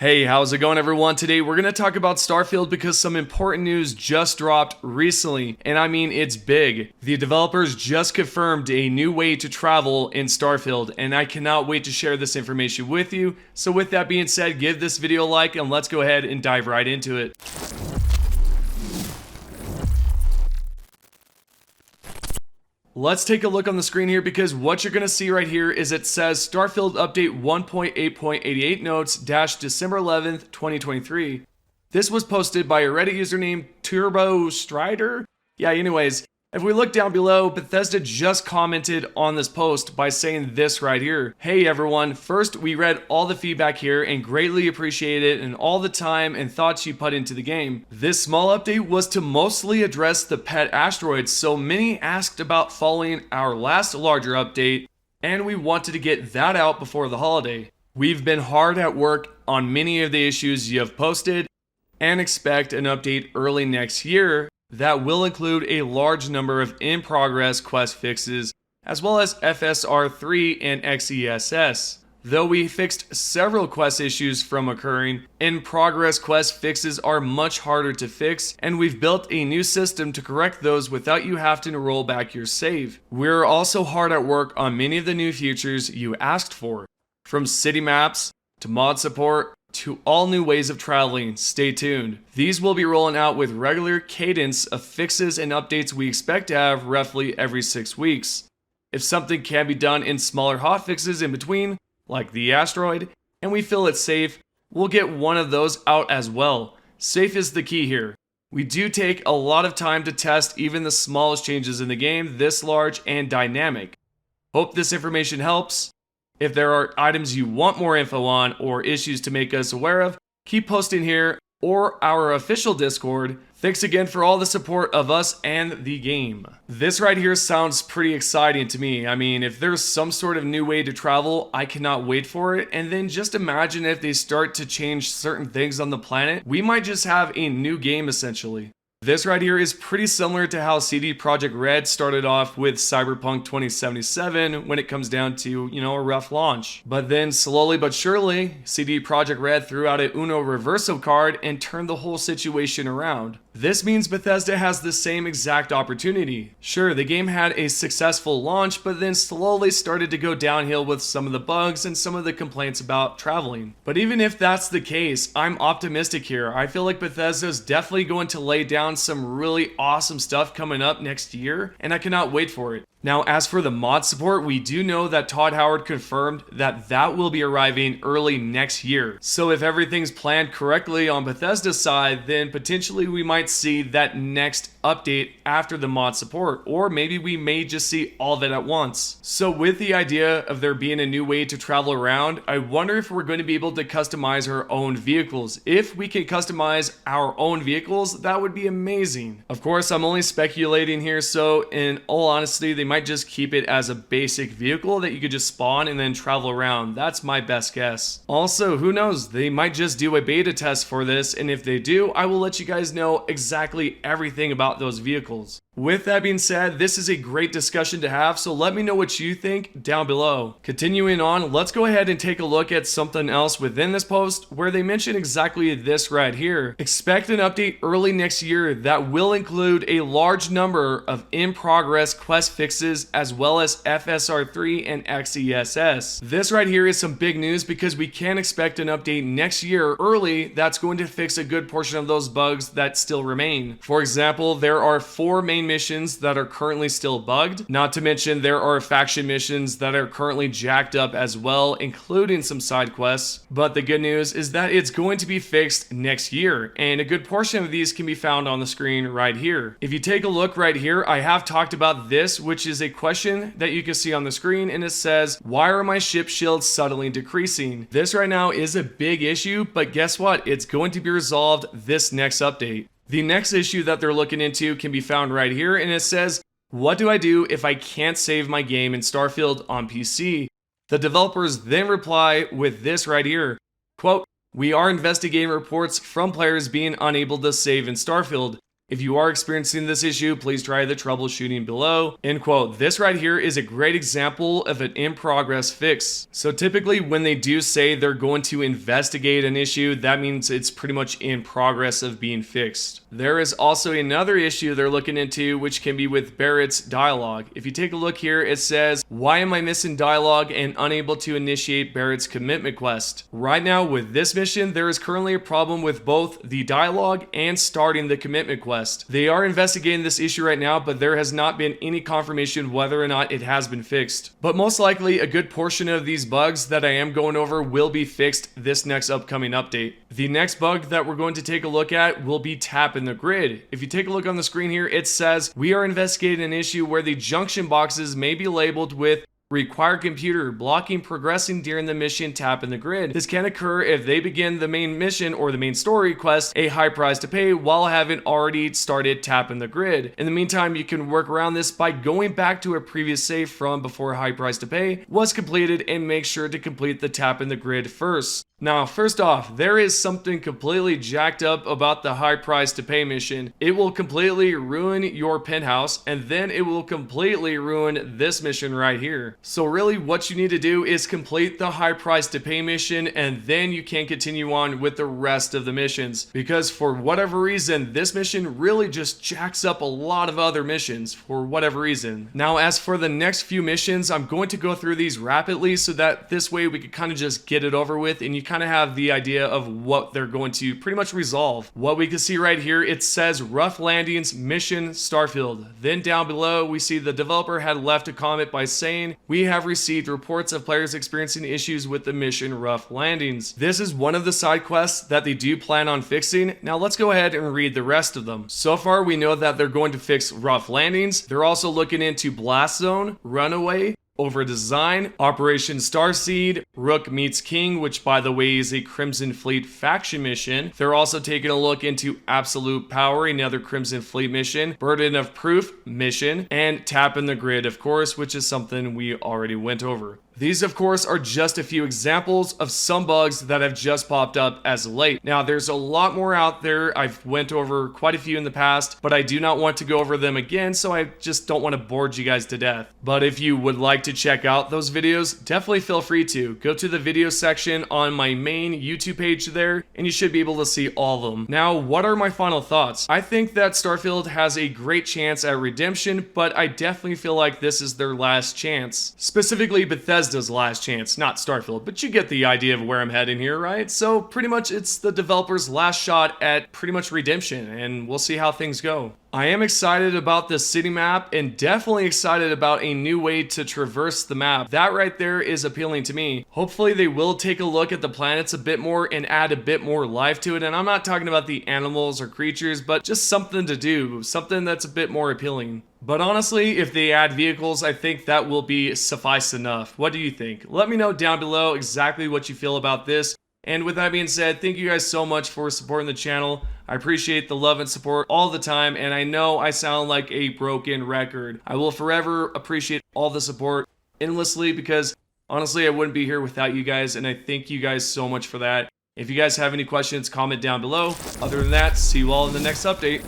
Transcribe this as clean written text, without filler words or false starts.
Hey, how's it going everyone? Today we're going to talk about Starfield because some important news just dropped recently, and I mean it's big. The developers just confirmed a new way to travel in Starfield, and I cannot wait to share this information with you. So with that being said, give this video a like and let's go ahead and dive right into it. Let's take a look on the screen here because what you're going to see right here is it says Starfield Update 1.8.88 notes December 11th, 2023. This was posted by a Reddit username Turbo Strider. Yeah, anyways, if we look down below, Bethesda just commented on this post by saying this right here. Hey everyone, first we read all the feedback here and greatly appreciate it and all the time and thoughts you put into the game. This small update was to mostly address the pet asteroids, so many asked about following our last larger update and we wanted to get that out before the holiday. We've been hard at work on many of the issues you have posted and expect an update early next year that will include a large number of in-progress quest fixes, as well as FSR3 and XESS. Though we fixed several quest issues from occurring, in-progress quest fixes are much harder to fix, and we've built a new system to correct those without you having to roll back your save. We're also hard at work on many of the new features you asked for, from city maps to mod support, to all new ways of traveling. Stay tuned. These will be rolling out with regular cadence of fixes and updates we expect to have roughly every 6 weeks. If something can be done in smaller hotfixes in between, like the asteroid, and we feel it's safe, we'll get one of those out as well. Safe is the key here. We do take a lot of time to test even the smallest changes in the game this large and dynamic. Hope this information helps. If there are items you want more info on or issues to make us aware of, keep posting here or our official Discord. Thanks again for all the support of us and the game. This right here sounds pretty exciting to me. I mean, if there's some sort of new way to travel, I cannot wait for it. And then just imagine if they start to change certain things on the planet, we might just have a new game essentially. This right here is pretty similar to how CD Projekt Red started off with Cyberpunk 2077 when it comes down to, a rough launch. But then slowly but surely, CD Projekt Red threw out a Uno Reverso card and turned the whole situation around. This means Bethesda has the same exact opportunity. Sure, the game had a successful launch, but then slowly started to go downhill with some of the bugs and some of the complaints about traveling. But even if that's the case, I'm optimistic here. I feel like Bethesda's definitely going to lay down some really awesome stuff coming up next year, and I cannot wait for it. Now, as for the mod support, we do know that Todd Howard confirmed that will be arriving early next year. So if everything's planned correctly on Bethesda's side, then potentially we might see that next update after the mod support, or maybe we may just see all of it at once. So with the idea of there being a new way to travel around, I wonder if we're going to be able to customize our own vehicles. If we can customize our own vehicles, that would be amazing. Of course, I'm only speculating here, so in all honesty, they might just keep it as a basic vehicle that you could just spawn and then travel around. That's my best guess. Also, who knows, they might just do a beta test for this, and if they do, I will let you guys know exactly everything about those vehicles. With that being said, this is a great discussion to have, so let me know what you think down below. Continuing on, let's go ahead and take a look at something else within this post where they mention exactly this right here. Expect an update early next year that will include a large number of in-progress quest fixes as well as FSR3 and XESS. This right here is some big news because we can expect an update next year early that's going to fix a good portion of those bugs that still remain. For example, there are 4 main missions that are currently still bugged. Not to mention there are faction missions that are currently jacked up as well, including some side quests. But the good news is that it's going to be fixed next year, and a good portion of these can be found on the screen right here. If you take a look right here, I have talked about this, which is a question that you can see on the screen, and it says, why are my ship shields suddenly decreasing? This right now is a big issue, but guess what? It's going to be resolved this next update. The next issue that they're looking into can be found right here, and it says, what do I do if I can't save my game in Starfield on PC? The developers then reply with this right here, quote, we are investigating reports from players being unable to save in Starfield. If you are experiencing this issue, please try the troubleshooting below. End quote. This right here is a great example of an in progress fix. So typically when they do say they're going to investigate an issue, that means it's pretty much in progress of being fixed. There is also another issue they're looking into, which can be with Barrett's dialogue. If you take a look here, it says, why am I missing dialogue and unable to initiate Barrett's commitment quest? Right now with this mission, there is currently a problem with both the dialogue and starting the commitment quest. They are investigating this issue right now, but there has not been any confirmation whether or not it has been fixed. But most likely a good portion of these bugs that I am going over will be fixed this next upcoming update. The next bug that we're going to take a look at will be tapping the grid. If you take a look on the screen here, it says we are investigating an issue where the junction boxes may be labeled with require computer, blocking progressing during the mission tapping the grid. This can occur if they begin the main mission or the main story quest a high price to pay while having already started tapping the grid. In the meantime, you can work around this by going back to a previous save from before high price to pay was completed and make sure to complete the tapping the grid first. Now, first off, there is something completely jacked up about the high price to pay mission. It will completely ruin your penthouse, and then it will completely ruin this mission right here. So really what you need to do is complete the high price to pay mission, and then you can continue on with the rest of the missions. Because for whatever reason, this mission really just jacks up a lot of other missions for whatever reason. Now, as for the next few missions, I'm going to go through these rapidly so that this way we can kind of just get it over with and you kind of have the idea of what they're going to pretty much resolve. What we can see right here, it says Rough Landings Mission Starfield. Then down below, we see the developer had left a comment by saying, we have received reports of players experiencing issues with the mission Rough Landings. This is one of the side quests that they do plan on fixing. Now let's go ahead and read the rest of them. So far, we know that they're going to fix Rough Landings. They're also looking into Blast Zone, Runaway, Over Design, Operation Starseed, Rook Meets King, which by the way is a Crimson Fleet faction mission. They're also taking a look into Absolute Power, another Crimson Fleet mission, Burden of Proof mission, and Tapping the Grid, of course, which is something we already went over. These, of course, are just a few examples of some bugs that have just popped up as of late. Now, there's a lot more out there. I've went over quite a few in the past, but I do not want to go over them again, so I just don't want to bore you guys to death. But if you would like to check out those videos, definitely feel free to. Go to the video section on my main YouTube page there, and you should be able to see all of them. Now, what are my final thoughts? I think that Starfield has a great chance at redemption, but I definitely feel like this is their last chance. Specifically, Bethesda's last chance, not Starfield, but you get the idea of where I'm heading here, right? So pretty much it's the developer's last shot at pretty much redemption, and we'll see how things go. I am excited about this city map and definitely excited about a new way to traverse the map. That right there is appealing to me. Hopefully they will take a look at the planets a bit more and add a bit more life to it. And I'm not talking about the animals or creatures, but just something to do, something that's a bit more appealing. But honestly, if they add vehicles, I think that will be suffice enough. What do you think? Let me know down below exactly what you feel about this. And with that being said, thank you guys so much for supporting the channel. I appreciate the love and support all the time, and I know I sound like a broken record. I will forever appreciate all the support endlessly because honestly, I wouldn't be here without you guys, and I thank you guys so much for that. If you guys have any questions, comment down below. Other than that, see you all in the next update.